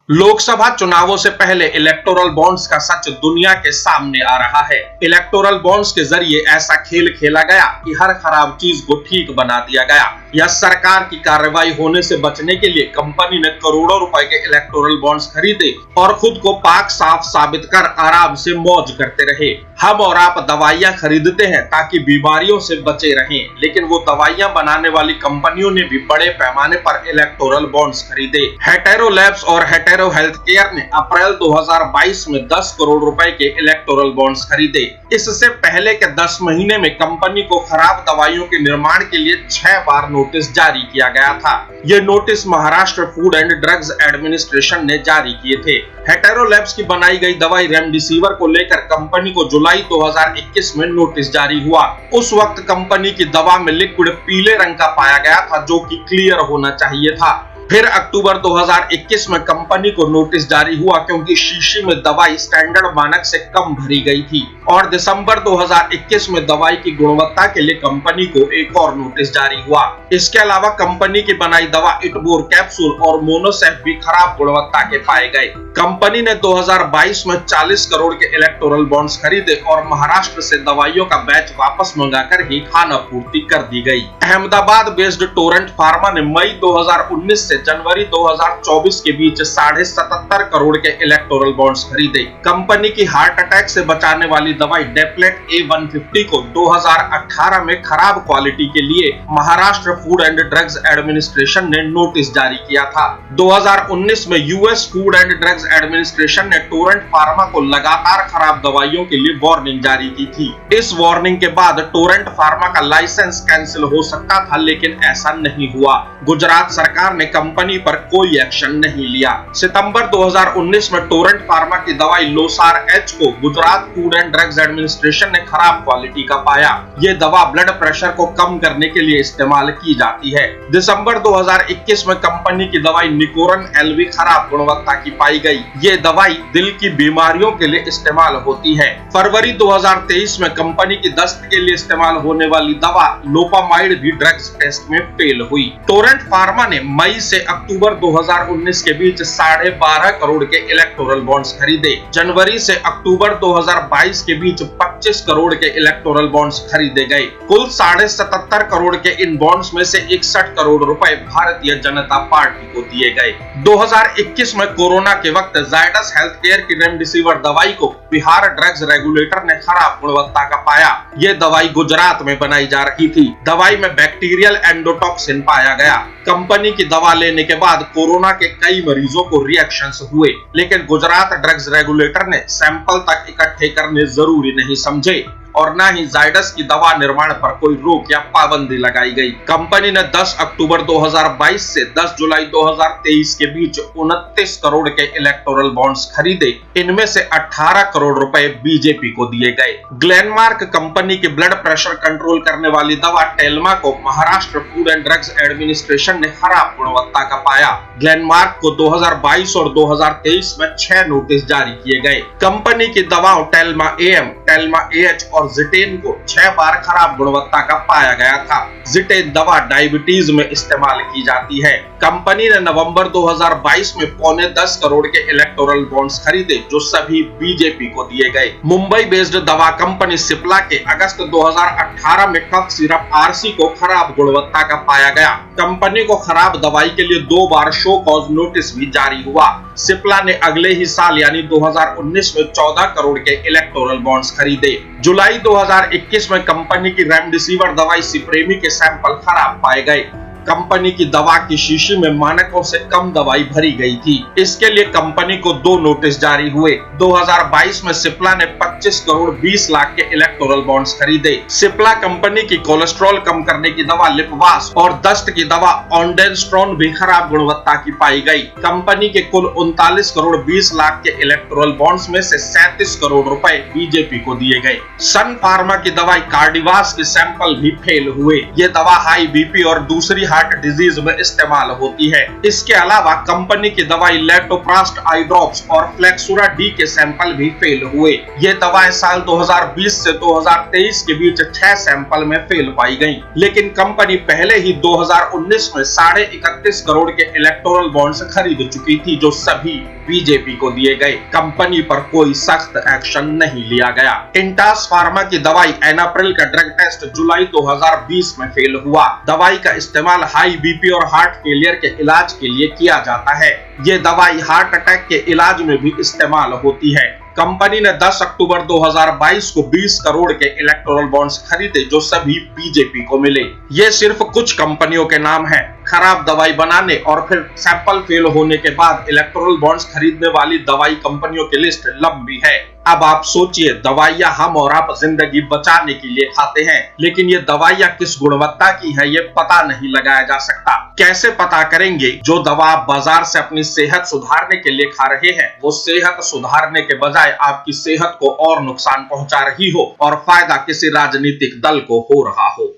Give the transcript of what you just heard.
लोकसभा चुनावों से पहले इलेक्टोरल बॉन्ड्स का सच दुनिया के सामने आ रहा है। इलेक्टोरल बॉन्ड्स के जरिए ऐसा खेल खेला गया कि हर खराब चीज को ठीक बना दिया गया। यह सरकार की कार्रवाई होने से बचने के लिए कंपनी ने करोड़ों रुपए के इलेक्टोरल बॉन्ड्स खरीदे और खुद को पाक साफ साबित कर आराम से मौज करते रहे। हम और आप दवाइयां खरीदते हैं ताकि बीमारियों से बचे रहें, लेकिन वो दवाइयां बनाने वाली कंपनियों ने भी बड़े पैमाने पर इलेक्टोरल बॉन्ड्स खरीदे। हेटेरो लैब्स और हेटेरो हेल्थकेयर ने अप्रैल 2022 में 10 करोड़ रुपए के इलेक्टोरल बॉन्ड्स खरीदे। इससे पहले के 10 महीने में कंपनी को खराब दवाइयों के निर्माण के लिए 6 बार नोटिस जारी किया गया था। ये notice Maharashtra food and drugs administration ने जारी किए थे। हेटेरो लैब्स की बनाई गई दवाई रेमडेसिविर को लेकर कंपनी को जुलाई 2021 में नोटिस जारी हुआ। उस वक्त कंपनी की दवा में लिक्विड पीले रंग का पाया गया था, जो कि क्लियर होना चाहिए था। फिर अक्टूबर 2021 में कंपनी को नोटिस जारी हुआ क्योंकि शीशी में दवाई स्टैंडर्ड मानक से कम भरी गई थी, और दिसंबर 2021 में दवाई की गुणवत्ता के लिए कंपनी को एक और नोटिस जारी हुआ। इसके अलावा कंपनी की बनाई दवा इटबोर कैप्सूल और मोनोसेफ भी खराब गुणवत्ता के पाए गए। कंपनी ने 2022 में 40 करोड़ के इलेक्टोरल बॉन्ड्स खरीदे और महाराष्ट्र से दवाइयों का बैच वापस मंगाकर ही खाना पूर्ति कर दी गई। अहमदाबाद बेस्ड टोरेंट फार्मा ने मई 2019 से जनवरी 2024 के बीच 77.5 करोड़ के इलेक्टोरल बॉन्ड्स खरीदे। कंपनी की हार्ट अटैक से बचाने वाली दवाई डेप्लेट A150 को 2018 में खराब क्वालिटी के लिए Maharashtra food and drugs administration ने नोटिस जारी किया था। 2019 में US food and drugs administration ने टोरेंट फार्मा को लगातार खराब दवाइयों के लिए वार्निंग जारी की थी। इस वार्निंग के बाद टोरेंट फार्मा का लाइसेंस कैंसिल हो सकता था, लेकिन ऐसा नहीं हुआ। गुजरात सरकार ने कंपनी पर कोई एक्शन नहीं लिया। सितंबर 2019 में टोरेंट फार्मा की दवाई लोसार एच को Gujarat food and drugs administration ने खराब क्वालिटी का पाया। ये दवा ब्लड प्रेशर को कम करने के लिए इस्तेमाल की जाती है। दिसंबर 2021 में कंपनी की दवाई निकोरन एलवी खराब गुणवत्ता की पाई गई। ये दवाई दिल की बीमारियों के लिए इस्तेमाल होती है। फरवरी 2023 में कंपनी की दस्त के लिए इस्तेमाल होने वाली दवा लोपामाइड भी ड्रग्स टेस्ट में फेल हुई। टोरेंट फार्मा ने मई से अक्टूबर 2019 के बीच 12.5 करोड़ के इलेक्टोरल बॉन्ड्स खरीदे। जनवरी से अक्टूबर 2022 के बीच 25 करोड़ के इलेक्टोरल बॉन्ड्स खरीदे गए। कुल 77.5 करोड़ के इन बॉन्ड्स में से 61 करोड़ रुपए भारतीय जनता पार्टी को दिए गए। 2021 में कोरोना के वक्त जायडस हेल्थकेयर की रेमडेसिविर दवाई को बिहार ड्रग्स रेगुलेटर ने खराब गुणवत्ता का पाया। ये दवाई गुजरात में बनाई जा रही थी। दवाई में बैक्टीरियल एंडोटॉक्सिन पाया गया। कंपनी की दवा लेने के बाद कोरोना के कई मरीजों को रिएक्शंस हुए, लेकिन गुजरात ड्रग्स रेगुलेटर ने सैंपल तक इकट्ठे करने जरूरी नहीं समझे और न ही जायडस की दवा निर्माण पर कोई रोक या पाबंदी लगाई गई। कंपनी ने 10 अक्टूबर 2022 से 10 जुलाई 2023 के बीच 29 करोड़ के इलेक्टोरल बॉन्ड्स खरीदे। इनमें से 18 करोड़ रुपए बीजेपी को दिए गए। ग्लेनमार्क कंपनी की ब्लड प्रेशर कंट्रोल करने वाली दवा टेल्मा को Maharashtra food and drugs administration ने खराब गुणवत्ता का पाया। ग्लेनमार्क को 2022 और 2023 में 6 नोटिस जारी किए गए। कंपनी की दवाओं टेल्मा एम, टेल्मा एच और जिटेन को 6 बार खराब गुणवत्ता का पाया गया था। जिटेन दवा डायबिटीज में इस्तेमाल की जाती है। कंपनी ने नवंबर 2022 में 9.25 करोड़ के इलेक्टोरल बॉन्ड्स खरीदे, जो सभी बीजेपी को दिए गए। मुंबई बेस्ड दवा कंपनी सिप्ला के अगस्त 2018 में कफ सिरप आरसी को खराब गुणवत्ता का पाया गया। कंपनी को खराब दवाई के लिए 2 बार शो कॉज नोटिस भी जारी हुआ। सिप्ला ने अगले ही साल यानी 2019 में 14 करोड़ के इलेक्टोरल बॉन्ड्स खरीदे। जुलाई 2021 में कंपनी की रेमडेसिविर दवाई सिप्रेमी के सैंपल खराब पाए गए। कंपनी की दवा की शीशी में मानकों से कम दवाई भरी गई थी। इसके लिए कंपनी को 2 नोटिस जारी हुए। 2022 में सिप्ला ने 25 करोड़ 20 लाख के इलेक्टोरल बॉन्ड्स खरीदे। सिप्ला कंपनी की कोलेस्ट्रॉल कम करने की दवा लिपवास और दस्त की दवा ऑन्डेंस्ट्रॉन भी खराब गुणवत्ता की पाई गई। कंपनी के कुल 39 करोड़ 20 लाख के इलेक्टोरल बॉन्ड्स में से 37 करोड़ रुपए बीजेपी को दिए गए। सन फार्मा की दवाई कार्डिवास के सैंपल भी फेल हुए। ये दवा हाई बीपी और दूसरी हार्ट डिजीज में इस्तेमाल होती है। इसके अलावा कंपनी की दवाई लेटोप्रास्ट आई ड्रॉप्स और फ्लेक्सुरा डी के सैंपल भी फेल हुए। ये दवाएं साल 2020 से 2023 के बीच 6 सैंपल में फेल पाई गयी, लेकिन कंपनी पहले ही 2019 में 31.5 करोड़ के इलेक्टोरल बॉन्ड्स खरीद चुकी थी, जो सभी बीजेपी को दिए गए। कंपनी पर कोई सख्त एक्शन नहीं लिया गया। इंटास फार्मा की दवाई एनाप्रिल का ड्रग टेस्ट जुलाई 2020 में फेल हुआ। दवाई का इस्तेमाल हाई बीपी और हार्ट फेलियर के इलाज के लिए किया जाता है। ये दवाई हार्ट अटैक के इलाज में भी इस्तेमाल होती है। कंपनी ने 10 अक्टूबर 2022 को 20 करोड़ के इलेक्टोरल बॉन्ड्स खरीदे जो सभी बीजेपी को मिले। ये सिर्फ कुछ कंपनियों के नाम हैं। खराब दवाई बनाने और फिर सैंपल फेल होने के बाद इलेक्टोरल बॉन्ड्स खरीदने वाली दवाई कंपनियों की लिस्ट लंबी है। अब आप सोचिए, दवाइयां हम और आप जिंदगी बचाने के लिए खाते हैं, लेकिन ये दवाइयां किस गुणवत्ता की है ये पता नहीं लगाया जा सकता। कैसे पता करेंगे जो दवा आप बाजार से अपनी सेहत सुधारने के लिए खा रहे हैं वो सेहत सुधारने के बजाय आपकी सेहत को और नुकसान पहुंचा रही हो और फायदा किसी राजनीतिक दल को हो रहा हो।